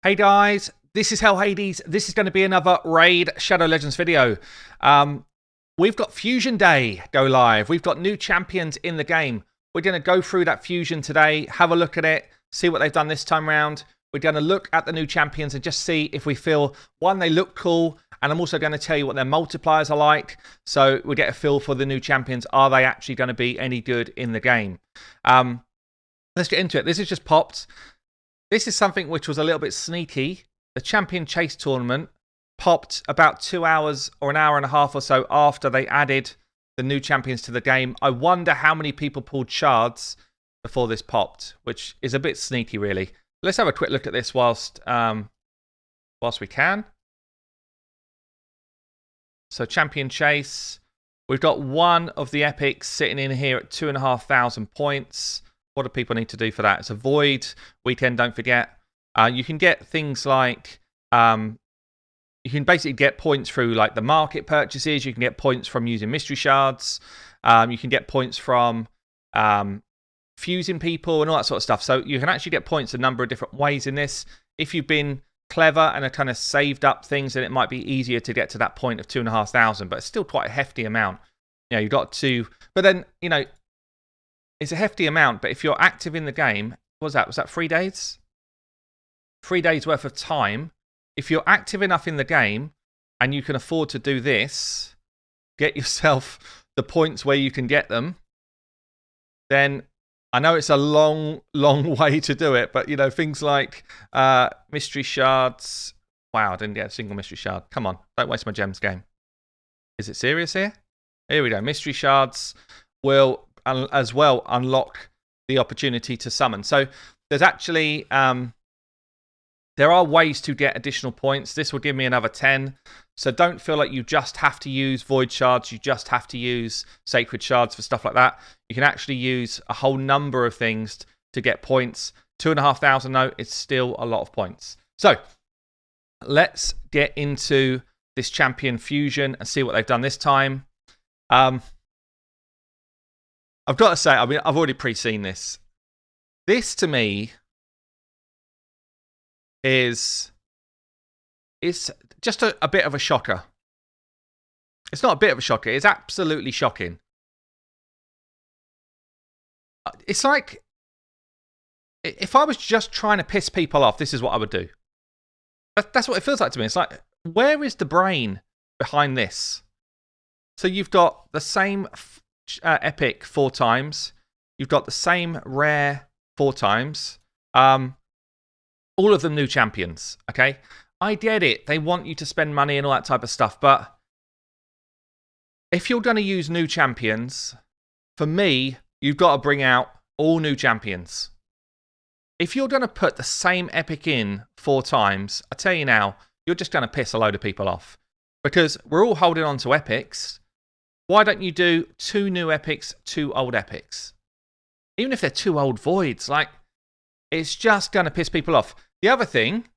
Hey guys, this is Hell Hades. This is going to be another Raid Shadow Legends video. We've got Fusion Day go live. We've got new champions in the game. We're going to go through that Fusion today, have a look at it, see what they've done this time around. We're going to look at the new champions and just see if we feel, one, they look cool, and I'm also going to tell you what their multipliers are like, so we get a feel for the new champions. Are they actually going to be any good in the game? Let's get into it. This is just popped. This is something which was a little bit sneaky. The Champion Chase tournament popped about 2 hours or an hour and a half or so after they added the new champions to the game. I wonder how many people pulled shards before this popped, which is a bit sneaky, really. Let's have a quick look at this whilst we can. So Champion Chase, we've got one of the epics sitting in here at 2,500 points. What do people need to do for that? It's a Void weekend, don't forget. You can get things like, you can basically get points through like the market purchases. You can get points from using mystery shards. You can get points from fusing people and all that sort of stuff. So you can actually get points a number of different ways in this. If you've been clever and have kind of saved up things, then it might be easier to get to that point of 2,500, but it's still quite a hefty amount. You know, you've got to, but then, you know, it's a hefty amount, but if you're active in the game, what was that? Was that 3 days? 3 days worth of time. If you're active enough in the game and you can afford to do this, get yourself the points where you can get them, then I know it's a long, long way to do it, but, you know, things like mystery shards. Wow, I didn't get a single mystery shard. Come on, don't waste my gems, game. Is it serious here? Here we go. Mystery shards will as well unlock the opportunity to summon. So there's actually, there are ways to get additional points. This will give me another 10. So don't feel like you just have to use Void Shards. You just have to use Sacred Shards for stuff like that. You can actually use a whole number of things to get points. 2,500, no, it's still a lot of points. So let's get into this Champion Fusion and see what they've done this time. I've got to say, I mean, I've already pre-seen this. This, to me, is just a bit of a shocker. It's not a bit of a shocker. It's absolutely shocking. It's like, if I was just trying to piss people off, this is what I would do. That's what it feels like to me. It's like, where is the brain behind this? So you've got the same epic 4 times. You've got the same rare 4 times. All of them new champions, okay? I get it. They want you to spend money and all that type of stuff, but if you're going to use new champions, for me, you've got to bring out all new champions. If you're going to put the same epic in 4 times, I tell you now, you're just going to piss a load of people off. Because we're all holding on to epics. Why don't you do 2 new epics, 2 old epics? Even if they're 2 old voids, like, it's just going to piss people off. The other thing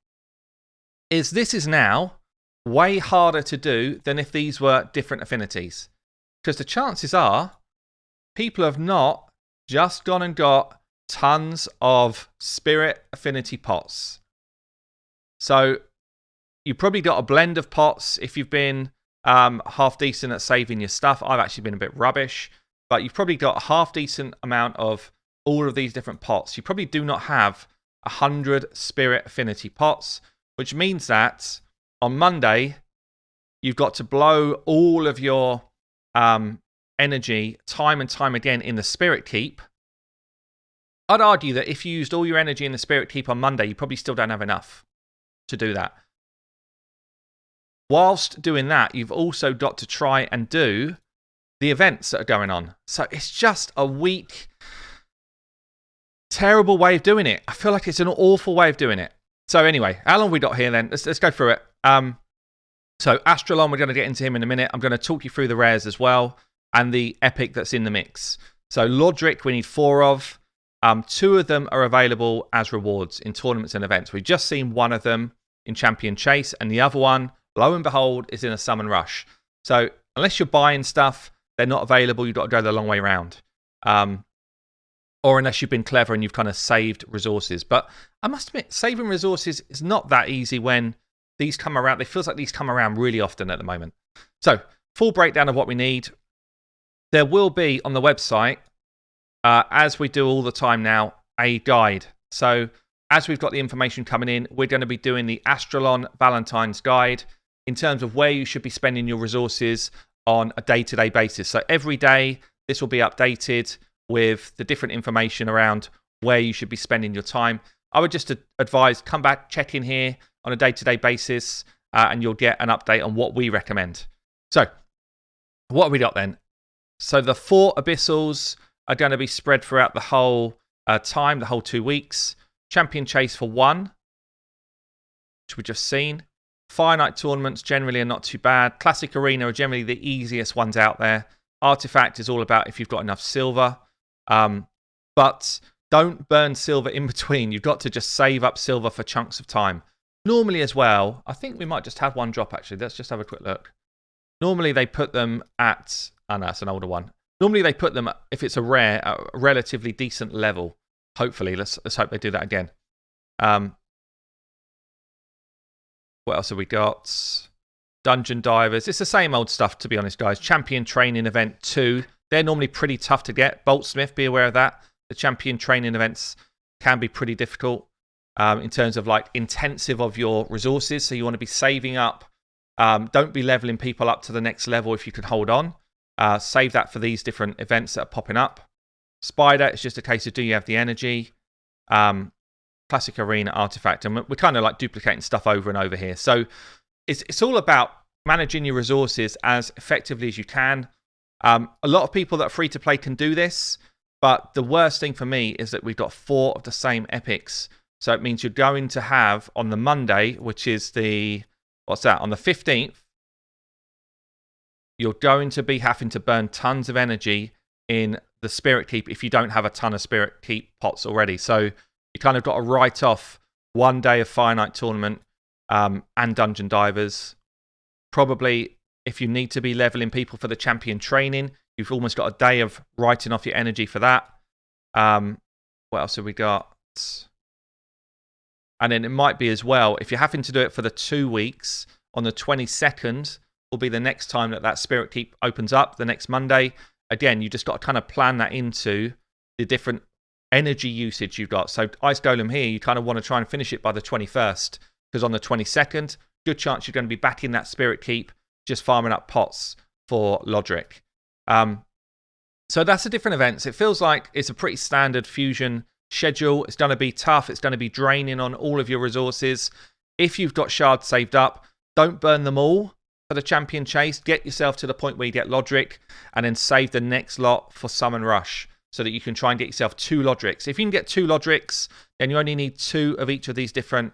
is this is now way harder to do than if these were different affinities. Because the chances are people have not just gone and got tons of spirit affinity pots. So you've probably got a blend of pots if you've been half decent at saving your stuff. I've actually been a bit rubbish, but you've probably got a half decent amount of all of these different pots. You probably do not have 100 spirit affinity pots, which means that on Monday you've got to blow all of your energy time and time again in the spirit keep. I'd argue that if you used all your energy in the spirit keep on Monday, you probably still don't have enough to do that. Whilst doing that, you've also got to try and do the events that are going on. So it's just a weak, terrible way of doing it. I feel like it's an awful way of doing it. So anyway, how long have we got here then? Let's go through it. So Astralon, we're going to get into him in a minute. I'm going to talk you through the rares as well and the epic that's in the mix. So Lodrick, we need 4 of. 2 of them are available as rewards in tournaments and events. We've just seen one of them in Champion Chase, and the other one, lo and behold, is in a Summon Rush. So unless you're buying stuff, they're not available. You've got to go the long way around. or unless you've been clever and you've kind of saved resources. But I must admit, saving resources is not that easy when these come around. It feels like these come around really often at the moment. So, full breakdown of what we need. There will be on the website, as we do all the time now, a guide. So, as we've got the information coming in, we're going to be doing the Astralon Valentine's guide in terms of where you should be spending your resources on a day-to-day basis. So, every day, this will be updated with the different information around where you should be spending your time. I would just advise, come back, check in here on a day-to-day basis, and you'll get an update on what we recommend. So, what have we got then? So, the 4 Abyssals are going to be spread throughout the whole time, the whole 2 weeks. Champion Chase for 1, which we've just seen. Finite tournaments generally are not too bad. Classic Arena are generally the easiest ones out there. Artifact is all about if you've got enough silver. But don't burn silver in between. You've got to just save up silver for chunks of time. Normally as well, I think we might just have one drop actually. Let's just have a quick look. Normally they put them at, oh no, it's an older one. Normally they put them, if it's a rare, at a relatively decent level. Hopefully, let's hope they do that again. What else have we got? Dungeon Divers. It's the same old stuff, to be honest, guys. Champion Training Event 2. They're normally pretty tough to get. Boltsmith, be aware of that. The Champion Training events can be pretty difficult in terms of like intensive of your resources. So you want to be saving up. Don't be leveling people up to the next level if you can hold on. Save that for these different events that are popping up. Spider, it's just a case of do you have the energy? Classic Arena, Artifact. And we're kind of like duplicating stuff over and over here. So it's all about managing your resources as effectively as you can. A lot of people that are free to play can do this, but the worst thing for me is that we've got 4 of the same epics. So it means you're going to have on the Monday, which is the, what's that, on the 15th, you're going to be having to burn tons of energy in the Spirit Keep if you don't have a ton of Spirit Keep pots already. So you kind of got to write off 1 day of Finite Tournament and Dungeon Divers. Probably, if you need to be leveling people for the Champion Training, you've almost got a day of writing off your energy for that. What else have we got? And then it might be as well, if you're having to do it for the 2 weeks, on the 22nd will be the next time that Spirit Keep opens up, the next Monday. Again, you just got to kind of plan that into the different energy usage you've got. So Ice Golem here, you kind of want to try and finish it by the 21st, because on the 22nd, good chance you're going to be back in that Spirit Keep, just farming up pots for Lodrick. So that's the different events. It feels like it's a pretty standard Fusion schedule. It's going to be tough. It's going to be draining on all of your resources. If you've got shards saved up, don't burn them all for the Champion Chase. Get yourself to the point where you get Lodrick, and then save the next lot for Summon Rush so that you can try and get yourself 2 Lodricks. If you can get 2 Lodricks, then you only need 2 of each of these different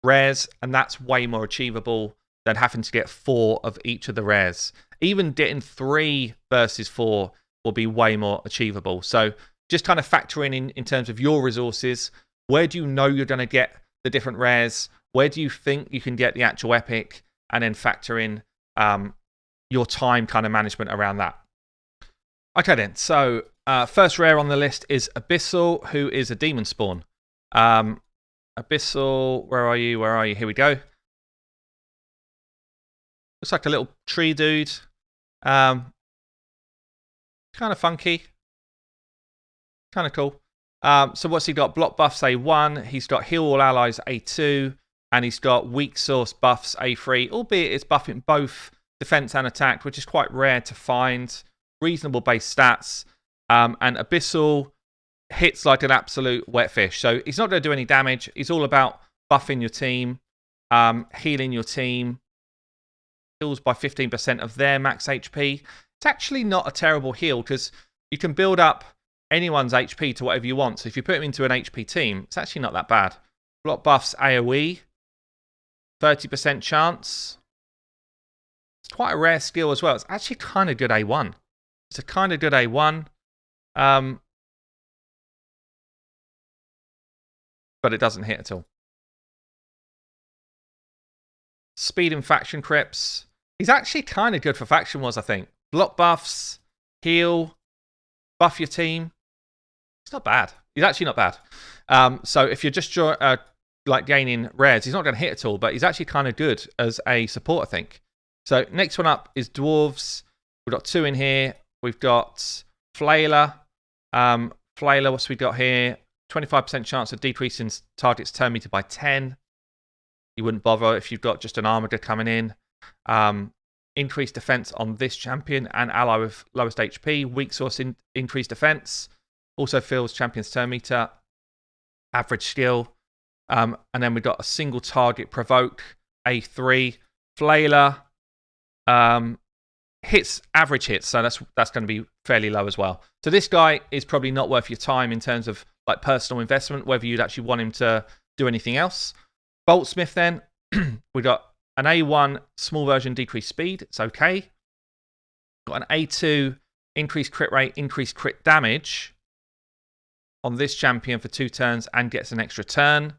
rares, and that's way more achievable than having to get 4 of each of the rares. Even getting 3 versus 4 will be way more achievable. So just kind of factor in terms of your resources. Where do you know you're going to get the different rares? Where do you think you can get the actual epic? And then factor in your time kind of management around that. Okay then, so first rare on the list is Abyssal, who is a demon spawn. Abyssal, where are you? Where are you? Here we go. Looks like a little tree dude. Kind of funky. Kind of cool. So what's he got? Block buffs A1. He's got heal all allies A2. And he's got weak source buffs A3. Albeit it's buffing both defense and attack, which is quite rare to find. Reasonable base stats. And Abyssal hits like an absolute wet fish. So he's not going to do any damage. He's all about buffing your team. Healing your team. Heals by 15% of their max HP. It's actually not a terrible heal because you can build up anyone's HP to whatever you want. So if you put him into an HP team, it's actually not that bad. Block buffs AoE. 30% chance. It's quite a rare skill as well. It's actually kind of good A1. It's a kind of good A1. But it doesn't hit at all. Speed in faction crypts. He's actually kind of good for faction wars, I think. Block buffs, heal, buff your team. He's not bad. He's actually not bad. So if you're just like gaining rares, he's not going to hit at all, but he's actually kind of good as a support, I think. So next one up is Dwarves. We've got 2 in here. We've got Flailer. Flailer, what's we got here? 25% chance of decreasing target's turn meter by 10. You wouldn't bother if you've got just an Armager coming in. Increased defense on this champion and ally with lowest HP. Weak source increased defense. Also fills champion's turn meter. Average skill. And then we've got a single target provoke. A3. Flailer. Hits, average hits, so that's going to be fairly low as well. So this guy is probably not worth your time in terms of like personal investment, whether you'd actually want him to do anything else. Boltsmith then, we got an A1 small version decreased speed, it's okay. Got an A2 increased crit rate, increased crit damage on this champion for 2 turns and gets an extra turn.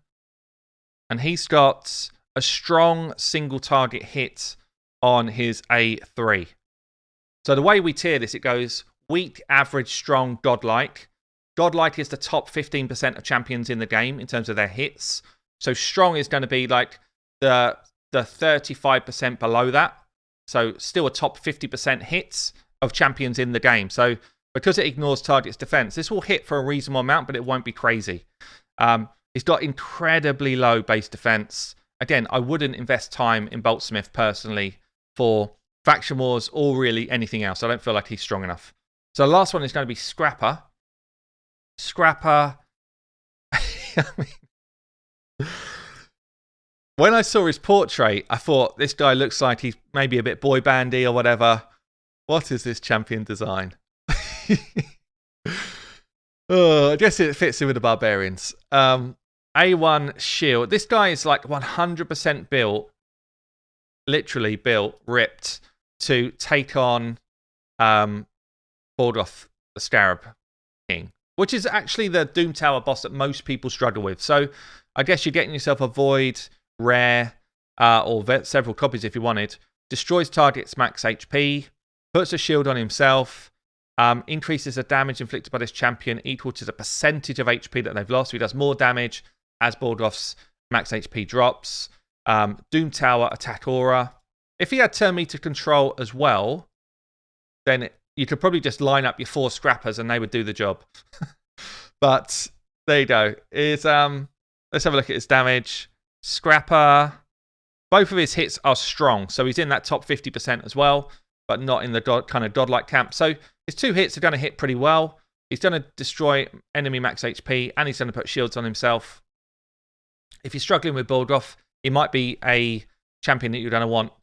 And he's got a strong single target hit on his A3. So the way we tier this, it goes weak, average, strong, godlike. Godlike is the top 15% of champions in the game in terms of their hits. So strong is going to be like the 35% below that. So still a top 50% hits of champions in the game. So because it ignores target's defense, this will hit for a reasonable amount, but it won't be crazy. It's got incredibly low base defense. Again, I wouldn't invest time in Boltsmith personally for faction wars or really anything else. I don't feel like he's strong enough. So the last one is going to be Scrapper. Scrapper. I mean, when I saw his portrait, I thought this guy looks like he's maybe a bit boy bandy or whatever. What is this champion design? Oh, I guess it fits in with the barbarians. A1 shield. This guy is like 100% built, literally built, ripped to take on Baldroth the Scarab King, which is actually the Doom Tower boss that most people struggle with. So I guess you're getting yourself a Void, Rare, or several copies if you wanted. Destroys target's max HP, puts a shield on himself, increases the damage inflicted by this champion equal to the percentage of HP that they've lost. So he does more damage as Baldroth's max HP drops. Doom Tower attack aura. If he had turn meter control as well, then you could probably just line up your 4 scrappers and they would do the job. But there you go. Let's have a look at his damage. Scrapper. Both of his hits are strong, so he's in that top 50% as well, but not in the kind of godlike camp. So his 2 hits are going to hit pretty well. He's going to destroy enemy max HP, and he's going to put shields on himself. If you're struggling with Baldroth, he might be a champion that you're going to want.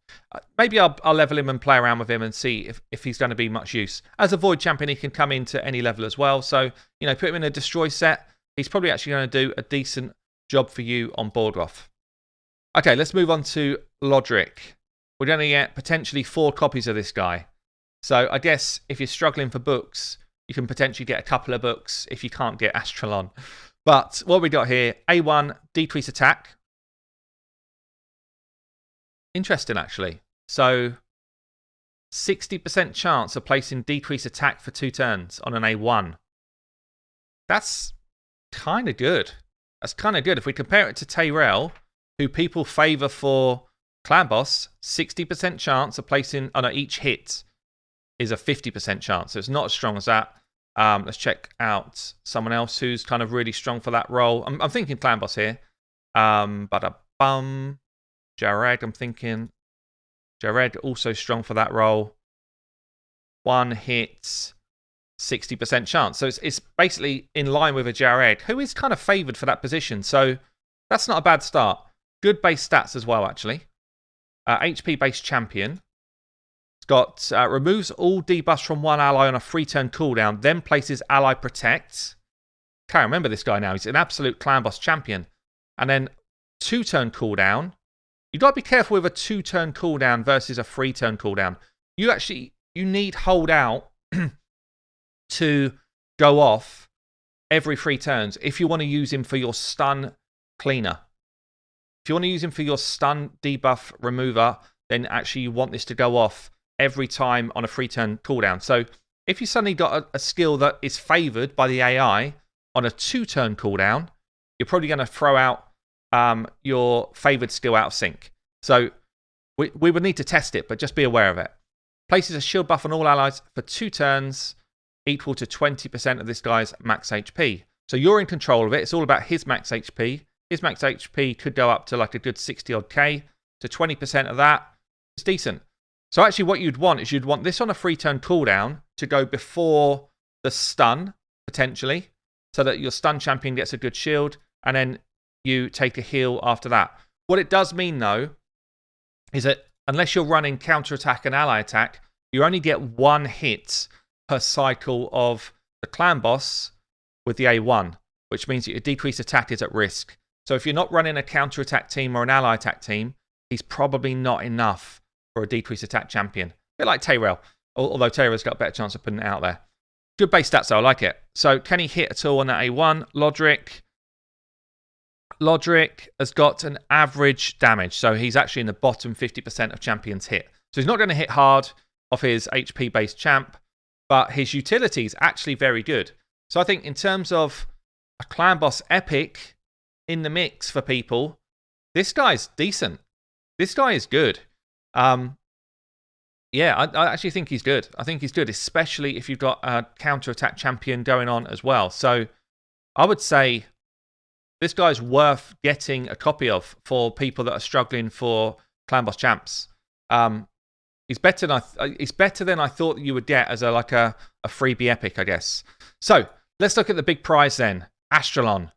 Maybe I'll level him and play around with him and see if he's going to be much use. As a Void champion, he can come into any level as well. So, put him in a Destroy set. He's probably actually going to do a decent job for you on Baldroth. Okay, let's move on to Lodrick. We're going to get potentially 4 copies of this guy. So I guess if you're struggling for books, you can potentially get a couple of books if you can't get Astralon. But what we got here, A1, decrease attack. Interesting, actually. So 60% chance of placing decrease attack for 2 turns on an A1. That's kind of good. That's kind of good. If we compare it to Tyrell, who people favour for Clan Boss, 60% chance of placing on each hit is a 50% chance. So it's not as strong as that. Let's check out someone else who's kind of really strong for that role. I'm thinking Clan Boss here. Jared, I'm thinking. Jared also strong for that role. 1 hit, 60% chance. So it's basically in line with a Jared, who is kind of favoured for that position. So that's not a bad start. Good base stats as well, actually. HP-based champion. It's got removes all debuffs from one ally on a 3-turn cooldown, then places ally protect. Can't remember this guy now. He's an absolute Clan Boss champion. And then 2-turn cooldown. You've got to be careful with a 2-turn cooldown versus a 3-turn cooldown. You need hold out to go off every 3 turns if you want to use him for your stun cleaner. If you want to use him for your stun debuff remover, then actually you want this to go off every time on a 3-turn cooldown. So if you suddenly got a skill that is favoured by the AI, on a 2-turn cooldown, you're probably going to throw out your favoured skill out of sync. So we would need to test it, but just be aware of it. Places a shield buff on all allies for 2 turns, equal to 20% of this guy's max HP. So you're in control of it. It's all about his max HP. His max HP could go up to like a good 60 odd K. So 20% of that is decent. So actually what you'd want is you'd want this on a 3-turn cooldown to go before the stun, potentially, so that your stun champion gets a good shield, and then you take a heal after that. What it does mean, though, is that unless you're running counter-attack and ally attack, you only get 1 hit per cycle of the clan boss with the A1, which means that your decreased attack is at risk. So if you're not running a counter-attack team or an ally attack team, he's probably not enough for a decreased attack champion. A bit like Tyrell, although Tyrell's got a better chance of putting it out there. Good base stats, though. I like it. So can he hit at all on that A1? Lodrick has got an average damage, so he's actually in the bottom 50% of champions hit. So he's not going to hit hard off his HP-based champ, but his utility is actually very good. So I think in terms of a clan boss epic in the mix for people, this guy's decent. This guy is good. Yeah, I actually think he's good. I think he's good, especially if you've got a counter-attack champion going on as well. So I would say this guy's worth getting a copy of for people that are struggling for clan boss champs. He's better than I thought you would get as a freebie epic, I guess. So let's look at the big prize then. Astralon.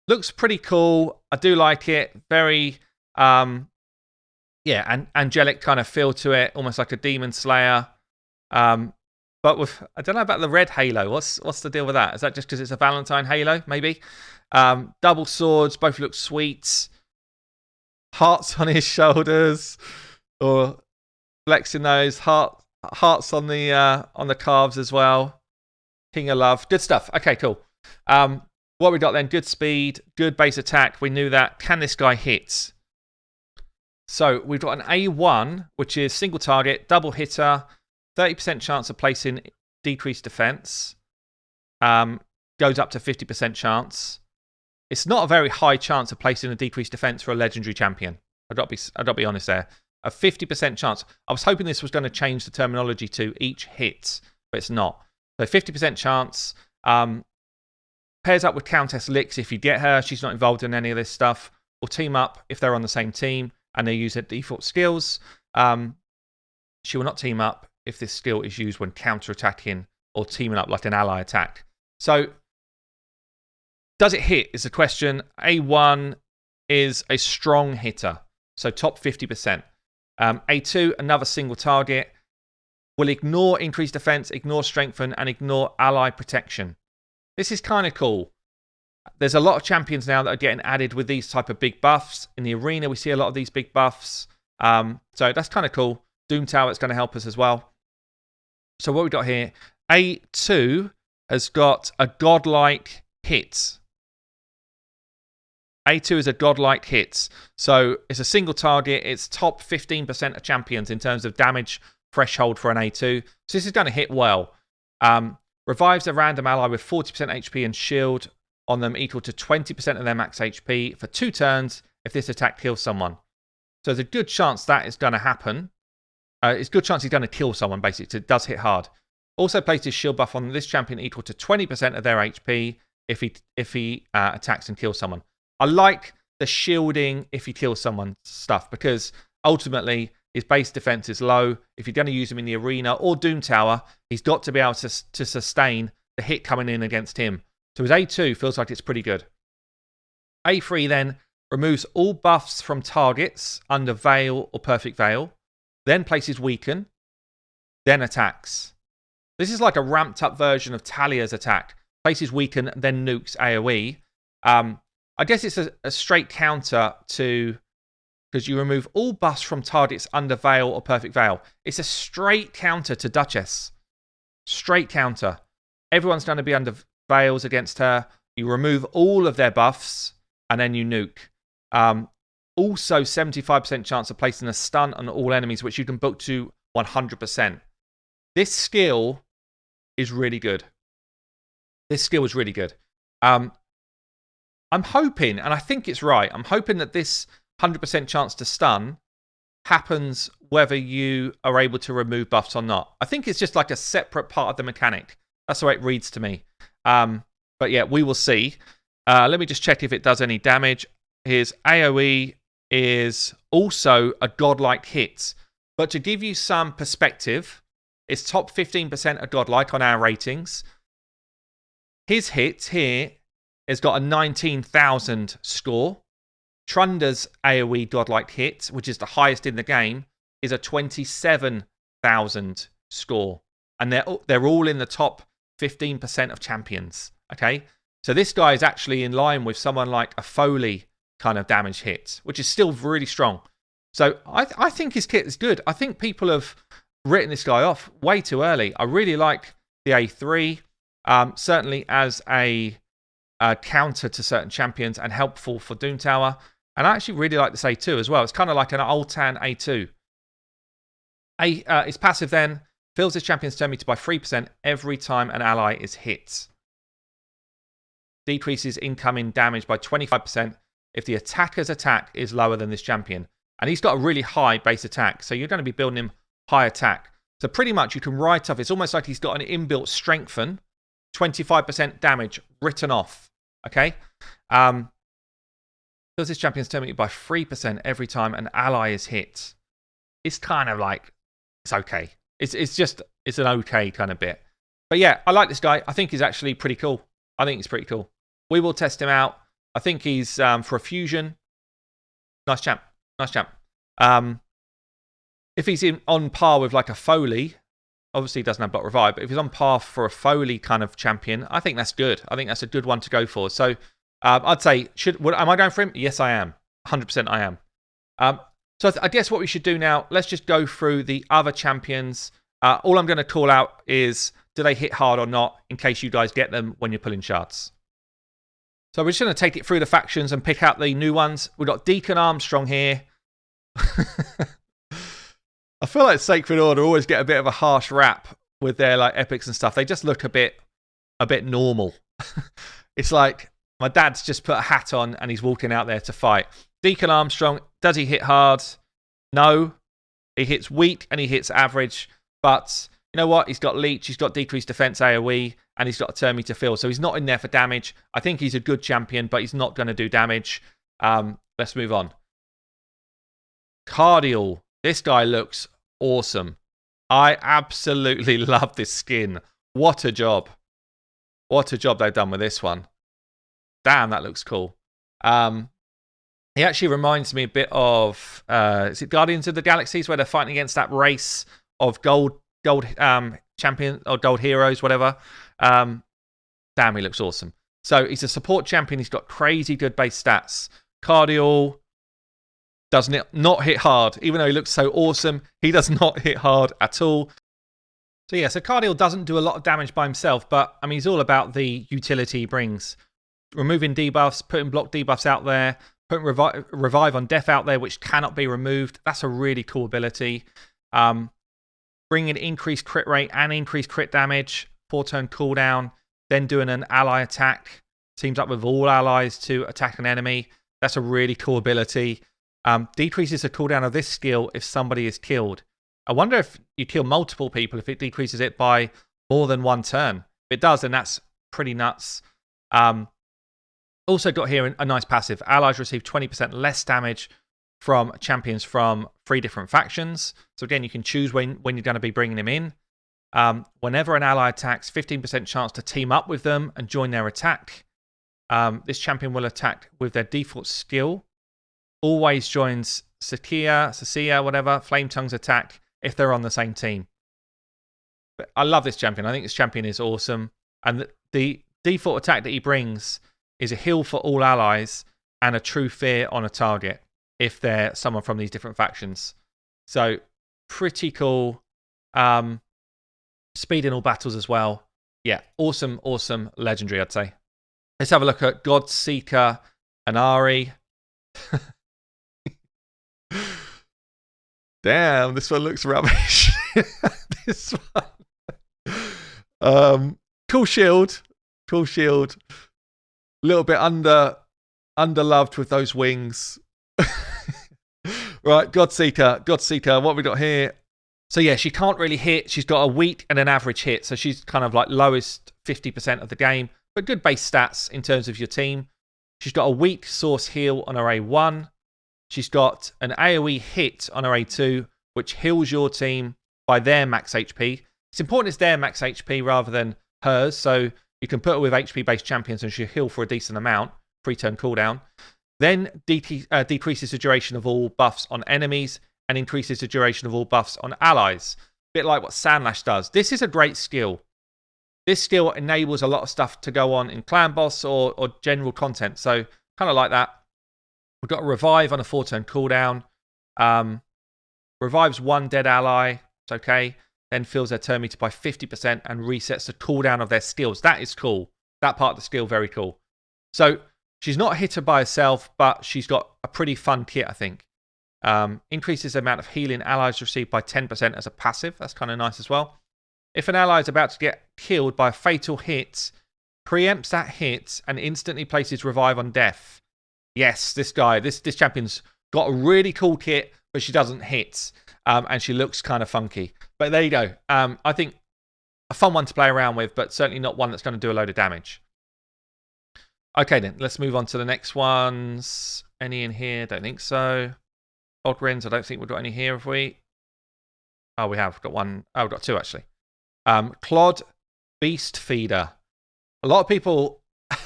Looks pretty cool. I do like it. Very angelic kind of feel to it, almost like a demon slayer. But with, I don't know about the red halo. What's the deal with that? Is that just because it's a Valentine halo, maybe? Double swords, both look sweet. Hearts on his shoulders, or flexing those hearts on the calves as well. King of love, good stuff. Okay, cool. What we got then? Good speed, good base attack. We knew that. Can this guy hit? So we've got an A1, which is single target, double hitter, 30% chance of placing decreased defense. Goes up to 50% chance. It's not a very high chance of placing a decreased defense for a legendary champion. I've got to be honest there. A 50% chance. I was hoping this was going to change the terminology to each hit, but it's not. So 50% chance. Pairs up with Countess Lix if you get her. She's not involved in any of this stuff. Or team up if they're on the same team and they use their default skills. She will not team up if this skill is used when counter-attacking or teaming up like an ally attack. So, does it hit is the question. A1 is a strong hitter, so top 50%. A2, another single target, will ignore increased defense, ignore strengthen, and ignore ally protection. This is kind of cool. There's a lot of champions now that are getting added with these type of big buffs. In the arena, we see a lot of these big buffs. So that's kind of cool. Doom Tower is going to help us as well. So what we got here, A2 has got a godlike hit. A2 is a godlike hit. So it's a single target. It's top 15% of champions in terms of damage threshold for an A2. So this is going to hit well. Revives a random ally with 40% HP and shield on them equal to 20% of their max HP for 2 turns if this attack kills someone. So there's a good chance that is going to happen. It's a good chance he's going to kill someone, basically. It does hit hard. Also places shield buff on this champion equal to 20% of their HP if he attacks and kills someone. I like the shielding if he kills someone stuff, because ultimately his base defense is low. If you're going to use him in the arena or Doom Tower, he's got to be able to sustain the hit coming in against him. So his A2 feels like it's pretty good. A3 then removes all buffs from targets under Veil or Perfect Veil, then places Weaken, then attacks. This is like a ramped up version of Talia's attack. Places Weaken, then nukes AoE. I guess it's a straight counter to, because you remove all buffs from targets under Veil or Perfect Veil. It's a straight counter to Duchess. Straight counter. Everyone's going to be under Veils against her. You remove all of their buffs, and then you nuke. Also, 75% chance of placing a stun on all enemies, which you can book to 100%. This skill is really good. This skill is really good. I'm hoping, and I think it's right, I'm hoping that this 100% chance to stun happens whether you are able to remove buffs or not. I think it's just like a separate part of the mechanic. That's the way it reads to me. But yeah, we will see. Let me just check if it does any damage. His AoE is also a godlike hit. But to give you some perspective, it's top 15% of godlike on our ratings. His hit here has got a 19,000 score. Trunda's AoE godlike hit, which is the highest in the game, is a 27,000 score. And they're all in the top 15% of champions. Okay? So this guy is actually in line with someone like a Foley kind of damage hit, which is still really strong. So I think his kit is good. I think people have written this guy off way too early. I really like the A3, certainly as a counter to certain champions and helpful for Doom Tower. And I actually really like this A2 as well. It's kind of like an Ultan A2. It's passive then. Fills his champion's turn meter by 3% every time an ally is hit. Decreases incoming damage by 25% if the attacker's attack is lower than this champion. And he's got a really high base attack, so you're going to be building him high attack. So pretty much you can write off, it's almost like he's got an inbuilt strengthen, 25% damage written off. Okay? Fills his champion's turn meter by 3% every time an ally is hit. It's kind of like, it's okay. It's an okay kind of bit. But yeah, I like this guy. I think he's actually pretty cool. I think he's pretty cool. We will test him out. I think he's for a fusion. Nice champ. Nice champ. If he's on par with like a Foley, obviously he doesn't have block revive, but if he's on par for a Foley kind of champion, I think that's good. I think that's a good one to go for. So I'd say, am I going for him? Yes, I am. 100% I am. So I guess what we should do now, let's just go through the other champions. All I'm going to call out is, do they hit hard or not, in case you guys get them when you're pulling shards. So we're just going to take it through the factions and pick out the new ones. We've got Deacon Armstrong here. I feel like Sacred Order always get a bit of a harsh rap with their like epics and stuff. They just look a bit normal. It's like my dad's just put a hat on and he's walking out there to fight. Deacon Armstrong, does he hit hard? No. He hits weak and he hits average. But you know what? He's got leech, he's got decreased defense AoE, and he's got a turn meter fill. So he's not in there for damage. I think he's a good champion, but he's not going to do damage. Let's move on. Cardial. This guy looks awesome. I absolutely love this skin. What a job. What a job they've done with this one. Damn, that looks cool. He actually reminds me a bit of, is it Guardians of the Galaxies, where they're fighting against that race of gold champion or gold heroes, whatever. Damn, he looks awesome. So he's a support champion. He's got crazy good base stats. Cardial does not hit hard. Even though he looks so awesome, he does not hit hard at all. So yeah, so Cardial doesn't do a lot of damage by himself, but I mean, he's all about the utility he brings. Removing debuffs, putting block debuffs out there, putting revive on death out there, which cannot be removed. That's a really cool ability. Bringing increased crit rate and increased crit damage, 4-turn cooldown, then doing an ally attack. Teams up with all allies to attack an enemy. That's a really cool ability. Decreases the cooldown of this skill if somebody is killed. I wonder if you kill multiple people, if it decreases it by more than one turn. If it does, then that's pretty nuts. Also got here a nice passive. Allies receive 20% less damage from champions from 3 different factions. So again, you can choose when you're going to be bringing them in. Whenever an ally attacks, 15% chance to team up with them and join their attack. This champion will attack with their default skill. Always joins Cecilia, whatever, Flame Tongue's attack if they're on the same team. But I love this champion. I think this champion is awesome. And the default attack that he brings is a heal for all allies and a true fear on a target if they're someone from these different factions. So pretty cool. Speed in all battles as well. Yeah, awesome legendary, I'd say. Let's have a look at Godseeker and Ari. Damn, this one looks rubbish. This one. Cool shield. Cool shield. A little bit underloved with those wings. Right, Godseeker. Godseeker, what have we got here? So yeah, she can't really hit. She's got a weak and an average hit. So she's kind of like lowest 50% of the game, but good base stats in terms of your team. She's got a weak source heal on her A1. She's got an AoE hit on her A2, which heals your team by their max HP. It's important it's their max HP rather than hers. So you can put her with HP-based champions and she'll heal for a decent amount, 3-turn cooldown. Then decreases the duration of all buffs on enemies and increases the duration of all buffs on allies. A bit like what Sandlash does. This is a great skill. This skill enables a lot of stuff to go on in Clan Boss or general content. So kind of like that. We've got a revive on a 4-turn cooldown. Revives one dead ally. It's okay. Then fills their turn meter by 50% and resets the cooldown of their skills. That is cool. That part of the skill, very cool. So she's not a hitter by herself, but she's got a pretty fun kit, I think. Increases the amount of healing allies receive by 10% as a passive. That's kind of nice as well. If an ally is about to get killed by a fatal hit, preempts that hit and instantly places revive on death. Yes, this champion's got a really cool kit, but she doesn't hit. And she looks kind of funky. But there you go. I think a fun one to play around with, but certainly not one that's going to do a load of damage. Okay, then. Let's move on to the next ones. Any in here? Don't think so. Ogrins, I don't think we've got any here, have we? Oh, we have. We've got one. Oh, we've got two, actually. Claude, Beast Feeder. A lot of people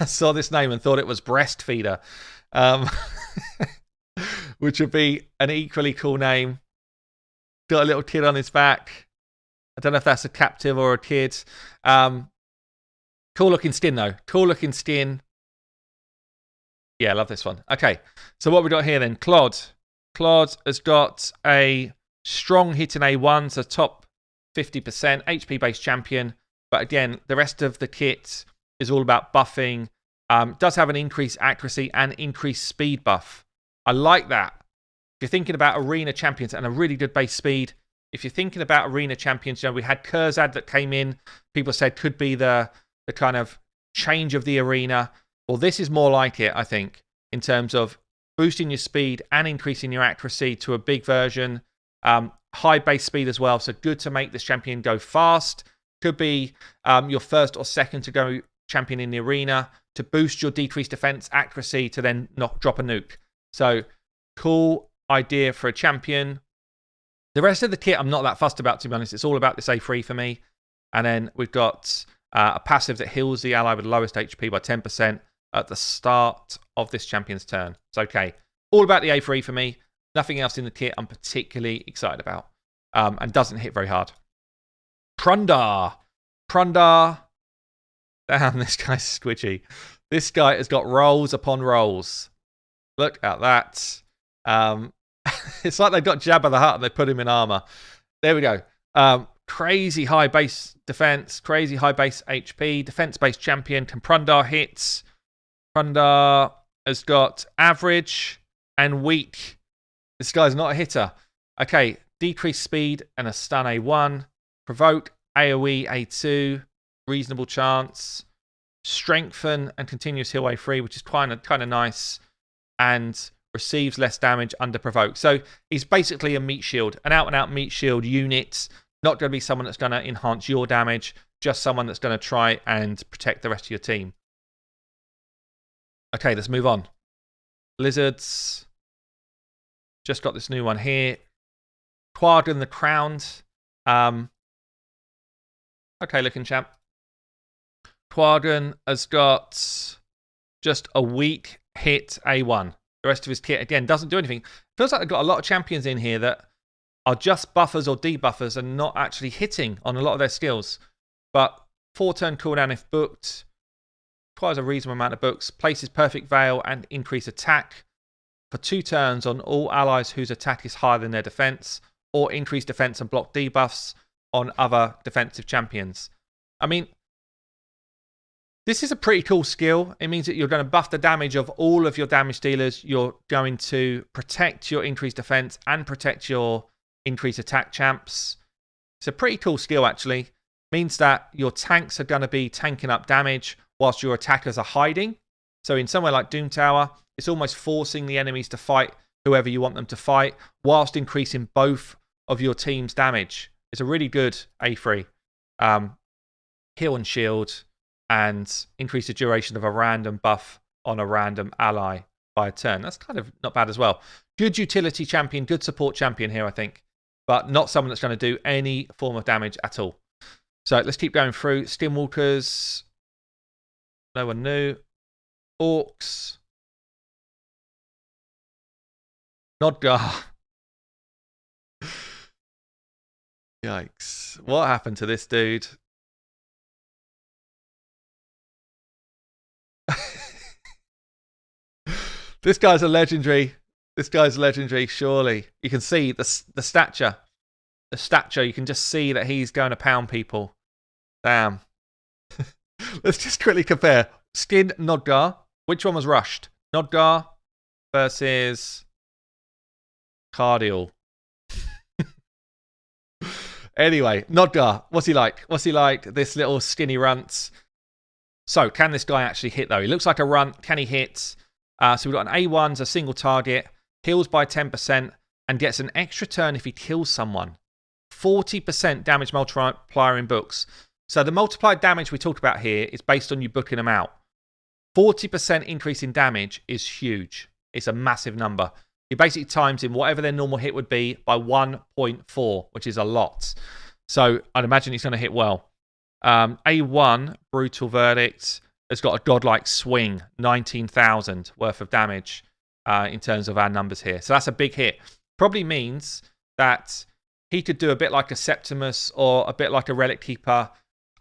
saw this name and thought it was Breast Feeder. Which would be an equally cool name. Got a little kid on his back. I don't know if that's a captive or a kid. Cool looking skin, though. Cool looking skin. Yeah, I love this one. Okay, so what we got here then? Claude. Claude has got a strong hit in A1, so top 50%, HP-based champion. But again, the rest of the kit is all about buffing. Does have an increased accuracy and increased speed buff. I like that. If you're thinking about arena champions and a really good base speed, if you're thinking about arena champions, we had Kurzad that came in. People said could be the kind of change of the arena. Well, this is more like it, I think, in terms of boosting your speed and increasing your accuracy to a big version. High base speed as well, so good to make this champion go fast. Could be your first or second to go champion in the arena to boost your decreased defense accuracy to then not drop a nuke. So cool idea for a champion. The rest of the kit I'm not that fussed about, to be honest. It's all about this A3 for me. And then we've got a passive that heals the ally with lowest HP by 10% at the start of this champion's turn. It's okay. All about the A3 for me. Nothing else in the kit I'm particularly excited about. And doesn't hit very hard. Prundar. Damn, this guy's squidgy. This guy has got rolls upon rolls. Look at that. It's like they've got Jabba the Hutt and they put him in armor. There we go. Crazy high base defense, crazy high base HP, defense-based champion. Can Prundar hit? Prundar has got average and weak. This guy's not a hitter. Okay, decreased speed and a stun A1. Provoke AoE A2. Reasonable chance. Strengthen and continuous heal A3, which is kind of nice. And receives less damage under provoke. So he's basically a meat shield, an out-and-out meat shield unit. Not going to be someone that's going to enhance your damage, just someone that's going to try and protect the rest of your team. Okay, let's move on. Lizards. Just got this new one here. Quadran the Crowned. Okay, looking champ. Quadran has got just a weak hit A1. The rest of his kit, again, doesn't do anything. Feels like they've got a lot of champions in here that are just buffers or debuffers and not actually hitting on a lot of their skills. But 4-turn cooldown if booked. Requires a reasonable amount of books. Places perfect veil and increase attack for 2 turns on all allies whose attack is higher than their defense, or increase defense and block debuffs on other defensive champions. I mean, this is a pretty cool skill. It means that you're going to buff the damage of all of your damage dealers. You're going to protect your increased defense and protect your increased attack champs. It's a pretty cool skill, actually. Means that your tanks are going to be tanking up damage whilst your attackers are hiding. So in somewhere like Doom Tower, it's almost forcing the enemies to fight whoever you want them to fight, whilst increasing both of your team's damage. It's a really good A3. Heal and shield, and increase the duration of a random buff on a random ally by a turn. That's kind of not bad as well. Good utility champion, good support champion here, I think. But not someone that's going to do any form of damage at all. So let's keep going through. Skinwalkers. No one knew. Orcs. Nodgar. Yikes. What happened to this dude? This guy's a legendary. This guy's legendary, surely. You can see the stature. The stature, you can just see that he's going to pound people. Damn. Let's just quickly compare. Skin, Nodgar. Which one was rushed? Nodgar versus Cardial. Anyway, Nodgar. What's he like? What's he like? This little skinny runt. So, can this guy actually hit, though? He looks like a runt. Can he hit? So, we've got an A1's a single target. Heals by 10% and gets an extra turn if he kills someone. 40% damage multiplier in books. So the multiplied damage we talked about here is based on you booking them out. 40% increase in damage is huge. It's a massive number. He basically times in whatever their normal hit would be by 1.4, which is a lot. So I'd imagine he's going to hit well. A1, Brutal Verdict, has got a godlike swing, 19,000 worth of damage in terms of our numbers here. So that's a big hit. Probably means that he could do a bit like a Septimus or a bit like a Relic Keeper.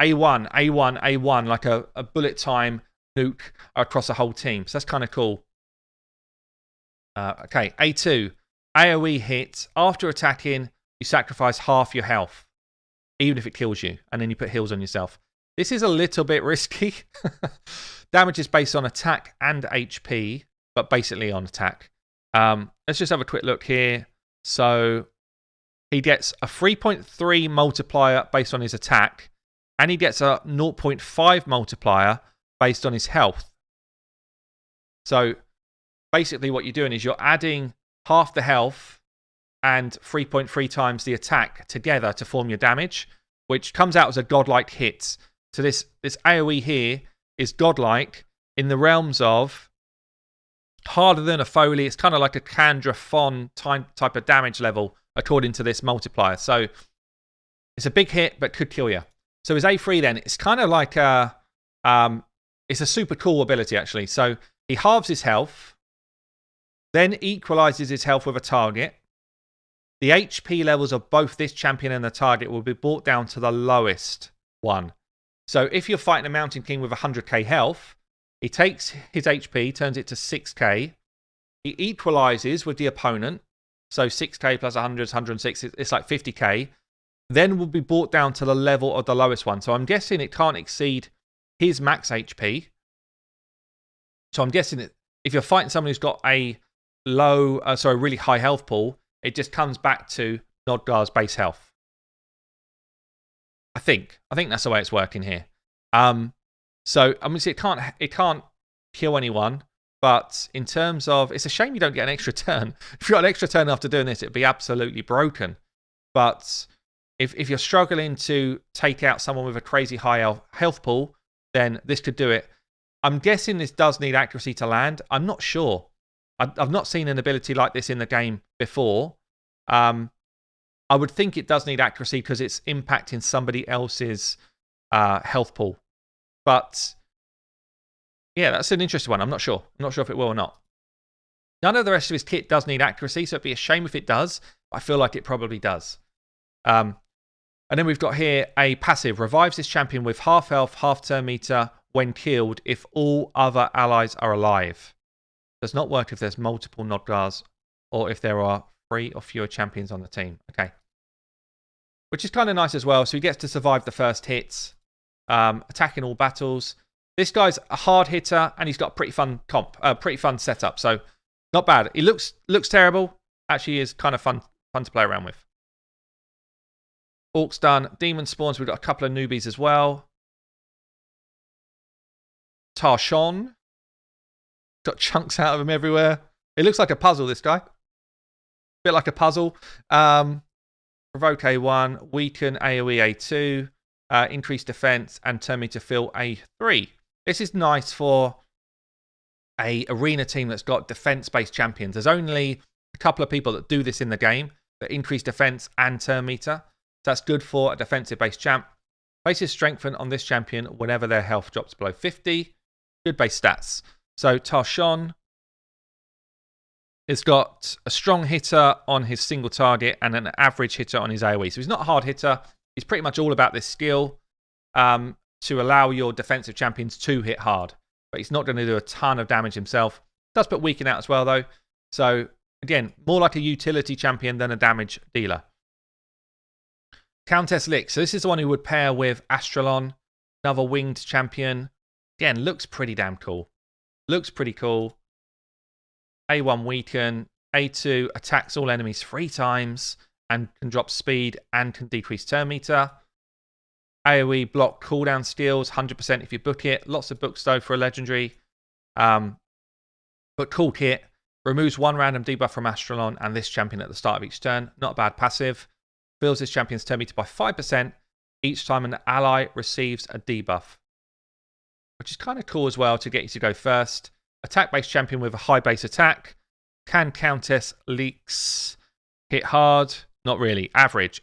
A1, A1, A1, like a bullet time nuke across a whole team. So that's kind of cool. Okay, A2. AoE hit. After attacking, you sacrifice half your health, even if it kills you, and then you put heals on yourself. This is a little bit risky. Damage is based on attack and HP, but basically on attack. Let's just have a quick look here. So he gets a 3.3 multiplier based on his attack, and he gets a 0.5 multiplier based on his health. So basically what you're doing is you're adding half the health and 3.3 times the attack together to form your damage, which comes out as a godlike hit. So this AoE here is godlike in the realms of harder than a Foley. It's kind of like a Kandra Fon type of damage level according to this multiplier. So it's a big hit, but could kill you. So his A3 then, it's kind of like it's a super cool ability actually. So he halves his health, then equalizes his health with a target. The HP levels of both this champion and the target will be brought down to the lowest one. So if you're fighting a Mountain King with 100k health, he takes his HP, turns it to 6k. He equalizes with the opponent. So 6k plus 100 is 106. It's like 50k. Then will be brought down to the level of the lowest one. So I'm guessing it can't exceed his max HP. So I'm guessing that if you're fighting someone who's got a really high health pool, it just comes back to Nodgar's base health. I think that's the way it's working here. So I mean, it can't kill anyone, but in terms of, it's a shame you don't get an extra turn. If you got an extra turn after doing this, it'd be absolutely broken. But if you're struggling to take out someone with a crazy high health pool, then this could do it. I'm guessing this does need accuracy to land. I'm not sure. I've not seen an ability like this in the game before. I would think it does need accuracy because it's impacting somebody else's health pool. But yeah, that's an interesting one. I'm not sure. I'm not sure if it will or not. None of the rest of his kit does need accuracy, so it'd be a shame if it does. But I feel like it probably does. And then we've got here a passive. Revives this champion with half health, half turn meter when killed if all other allies are alive. Does not work if there's multiple Nodgars or if there are 3 or fewer champions on the team. Okay. Which is kind of nice as well. So he gets to survive the first hits. Attacking all battles. This guy's a hard hitter and he's got a pretty fun pretty fun setup. So not bad. He looks terrible. Actually is kind of fun to play around with. Orcs done. Demon Spawns, we've got a couple of newbies as well. Tarshon. Got chunks out of him everywhere. It looks like a puzzle, this guy. Bit like a puzzle. Provoke A1, weaken AoE A2, increase defense, and turn me to fill A3. This is nice for a arena team that's got defense-based champions. There's only a couple of people that do this in the game that increase defense and turn meter. So that's good for a defensive-based champ. Bases strengthen on this champion whenever their health drops below 50. Good base stats. So Tarshon has got a strong hitter on his single target and an average hitter on his AoE. So he's not a hard hitter. He's pretty much all about this skill to allow your defensive champions to hit hard. But he's not going to do a ton of damage himself. Does put weaken out as well, though. So, again, more like a utility champion than a damage dealer. Countess Lick. So this is the one who would pair with Astralon, another winged champion. Again, looks pretty damn cool. Looks pretty cool. A1 weaken. A2 attacks all enemies 3 times and can drop speed and can decrease turn meter. AoE block cooldown skills, 100% if you book it. Lots of books though for a legendary. But cool kit. Removes 1 random debuff from Astralon and this champion at the start of each turn. Not a bad passive. Fills this champion's turn meter by 5% each time an ally receives a debuff. Which is kind of cool as well to get you to go first. Attack-based champion with a high base attack. Can Countess Leaks hit hard? Not really. Average.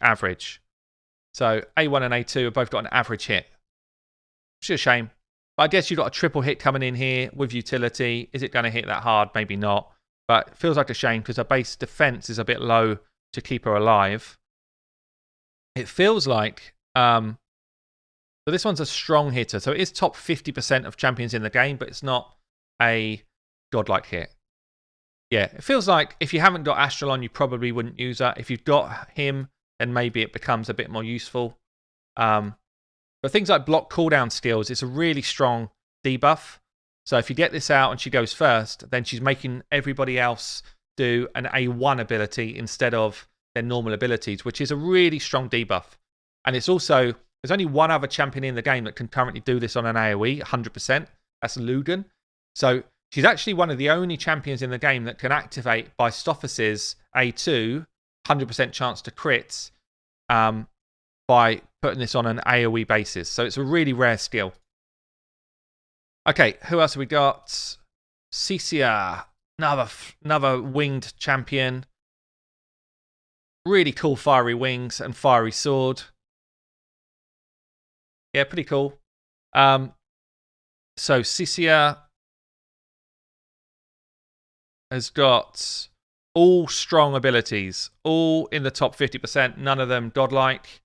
So A1 and A2 have both got an average hit. Which is a shame. But I guess you've got a triple hit coming in here with utility. Is it going to hit that hard? Maybe not. But it feels like a shame because her base defense is a bit low to keep her alive. It feels like... so this one's a strong hitter. So it is top 50% of champions in the game, but it's not a godlike hit. Yeah, it feels like if you haven't got Astralon, you probably wouldn't use her. If you've got him, then maybe it becomes a bit more useful. But things like block cooldown skills, it's a really strong debuff. So if you get this out and she goes first, then she's making everybody else do an A1 ability instead of their normal abilities, which is a really strong debuff. And it's also, there's only one other champion in the game that can currently do this on an AoE, 100%. That's Lugan. So she's actually one of the only champions in the game that can activate by Stophus's A2, 100% chance to crit, by putting this on an AoE basis. So it's a really rare skill. Okay, who else have we got? Cecilia, another winged champion. Really cool fiery wings and fiery sword. Yeah, pretty cool. So Cecilia has got all strong abilities, all in the top 50%, none of them godlike.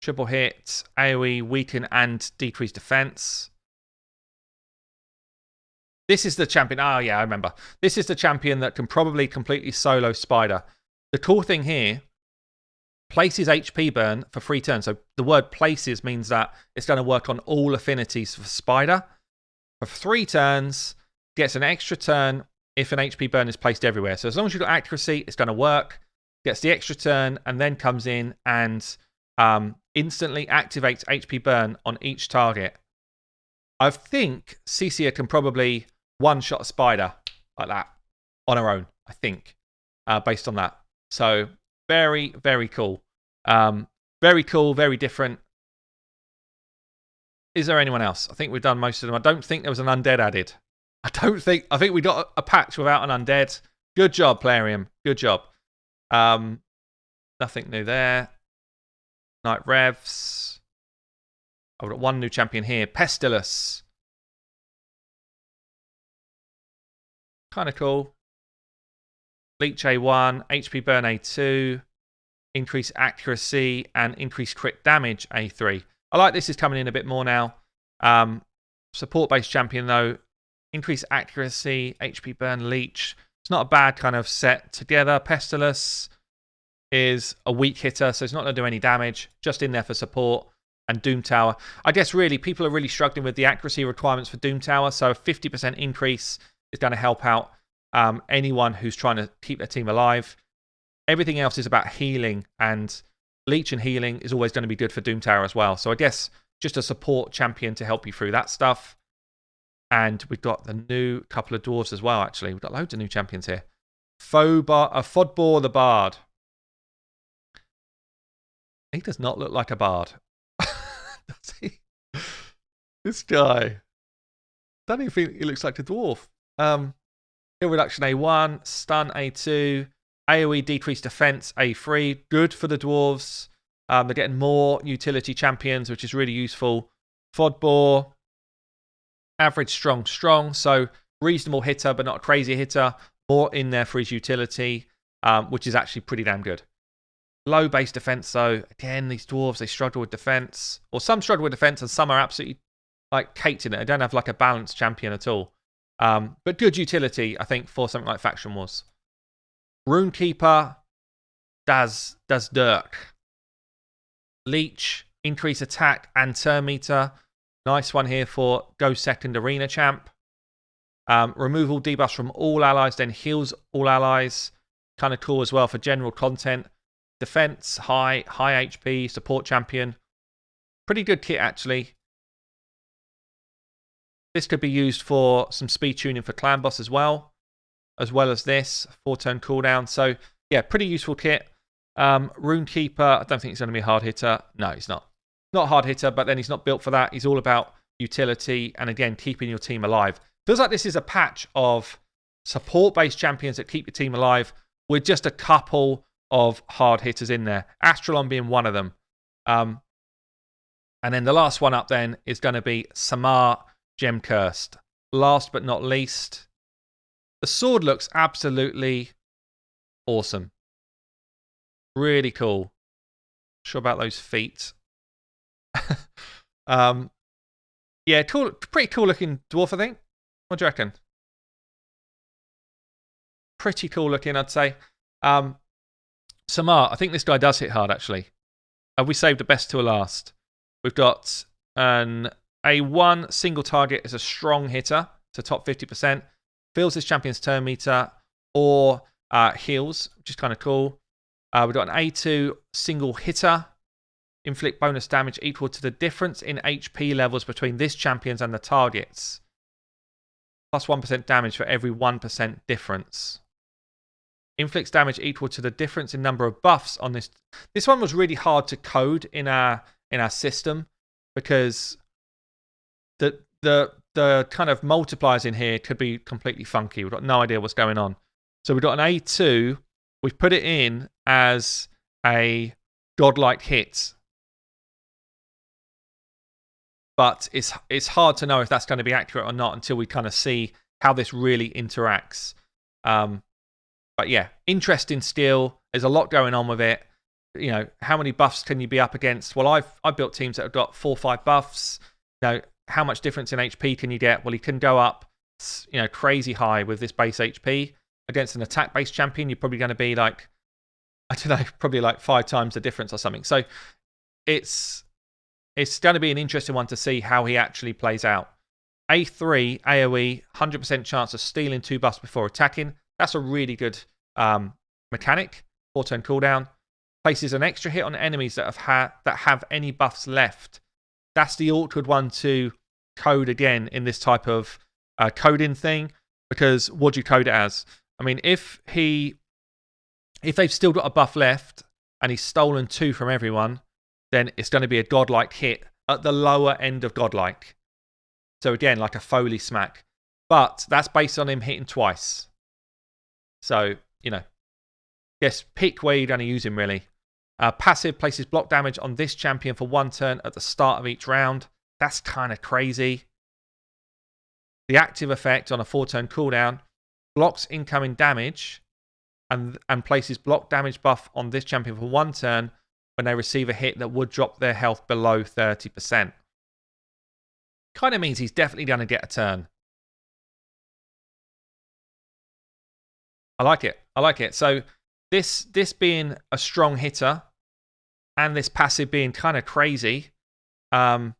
Triple hit, AoE, weaken, and decrease defense. This is the champion. Oh, yeah, I remember. This is the champion that can probably completely solo Spider. The cool thing here, places HP burn for 3 turns. So the word places means that it's going to work on all affinities for Spider. For 3 turns, gets an extra turn if an HP burn is placed everywhere. So as long as you've got accuracy, it's going to work. Gets the extra turn and then comes in and instantly activates HP burn on each target. I think Cecilia can probably one-shot a Spider like that on her own, I think, based on that. So very, very cool. Very cool, very different. Is there anyone else? I think we've done most of them. I don't think there was an undead added. I think we got a patch without an undead. Good job, Plarium. Good job. Nothing new there. Night Revs. I've got one new champion here. Pestilus. Kind of cool. Leech A1, HP burn A2, increase accuracy, and increase crit damage A3. I like this is coming in a bit more now. Support-based champion, though. Increase accuracy, HP burn, leech. It's not a bad kind of set together. Pestilus is a weak hitter, so it's not going to do any damage. Just in there for support. And Doom Tower. I guess really, people are really struggling with the accuracy requirements for Doom Tower, so a 50% increase is going to help out anyone who's trying to keep their team alive. Everything else is about healing and Leech and healing is always going to be good for Doom Tower as well. So I guess just a support champion to help you through that stuff. And we've got the new couple of dwarves as well, actually. We've got loads of new champions here. Fodbor the Bard. He does not look like a bard. Does he? This guy. Don't even think he looks like a dwarf. Heal reduction A1, stun A2, AoE decreased defense A3. Good for the dwarves. They're getting more utility champions, which is really useful. Fodbor, average strong. So reasonable hitter, but not a crazy hitter. More in there for his utility, which is actually pretty damn good. Low base defense, though. Again, these dwarves, they struggle with defense. Or some struggle with defense, and some are absolutely like caked in it. They don't have like a balanced champion at all. But good utility, I think, for something like Faction Wars. Runekeeper, does Dirk. Leech, increase attack and turn meter. Nice one here for Go Second Arena Champ. Removal debuffs from all allies, then heals all allies. Kind of cool as well for general content. Defense, high HP, support champion. Pretty good kit, actually. This could be used for some speed tuning for Clan Boss as well as this 4-turn cooldown. So, yeah, pretty useful kit. Runekeeper, I don't think he's going to be a hard hitter. No, he's not. Not a hard hitter, but then he's not built for that. He's all about utility and, again, keeping your team alive. Feels like this is a patch of support-based champions that keep your team alive with just a couple of hard hitters in there. Astralon being one of them. And then the last one up then is going to be Samar Gem Cursed. Last but not least, the sword looks absolutely awesome. Really cool. Not sure about those feet. Yeah, cool. Pretty cool looking dwarf, I think. What do you reckon? Pretty cool looking, I'd say. Samar, I think this guy does hit hard, actually. We saved the best to a last. We've got an A1 single target is a strong hitter to top 50%. Fills this champion's turn meter or heals, which is kind of cool. We've got an A2 single hitter. Inflict bonus damage equal to the difference in HP levels between this champion's and the target's. Plus 1% damage for every 1% difference. Inflicts damage equal to the difference in number of buffs on this. This one was really hard to code in our system because the kind of multipliers in here could be completely funky. We've got no idea what's going on. So we've got an A2. We've put it in as a godlike hit. But it's hard to know if that's going to be accurate or not until we kind of see how this really interacts. But yeah, interesting skill. There's a lot going on with it. You know, how many buffs can you be up against? Well, I've built teams that have got 4 or 5 buffs. You know, how much difference in HP can you get? Well, he can go up, you know, crazy high with this base HP. Against an attack-based champion, you're probably going to be like, I don't know, probably like 5 times the difference or something. So it's going to be an interesting one to see how he actually plays out. A3, AoE, 100% chance of stealing 2 buffs before attacking. That's a really good mechanic. 4-turn cooldown. Places an extra hit on enemies that have any buffs left. That's the awkward one to code again in this type of coding thing. Because what do you code it as? I mean, if they've still got a buff left and he's stolen 2 from everyone, then it's going to be a godlike hit at the lower end of godlike. So again, like a Foley smack. But that's based on him hitting twice. So, you know, guess pick where you're going to use him, really. Passive places block damage on this champion for 1 turn at the start of each round. That's kind of crazy. The active effect on a 4-turn cooldown blocks incoming damage and places block damage buff on this champion for 1 turn when they receive a hit that would drop their health below 30%. Kind of means he's definitely going to get a turn. I like it. So this being a strong hitter and this passive being kind of crazy, feels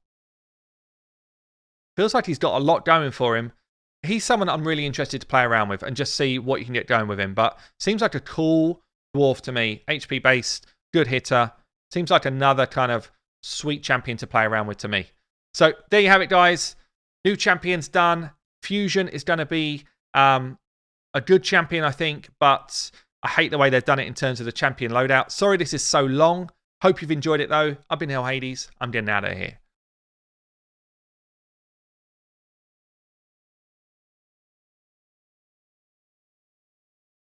like he's got a lot going for him. He's someone I'm really interested to play around with and just see what you can get going with him. But seems like a cool dwarf to me. HP based, good hitter. Seems like another kind of sweet champion to play around with to me. So there you have it, guys. New champion's done. Fusion is going to be a good champion, I think, but I hate the way they've done it in terms of the champion loadout. Sorry this is so long. Hope you've enjoyed it, though. I've been Hell Hades. I'm getting out of here.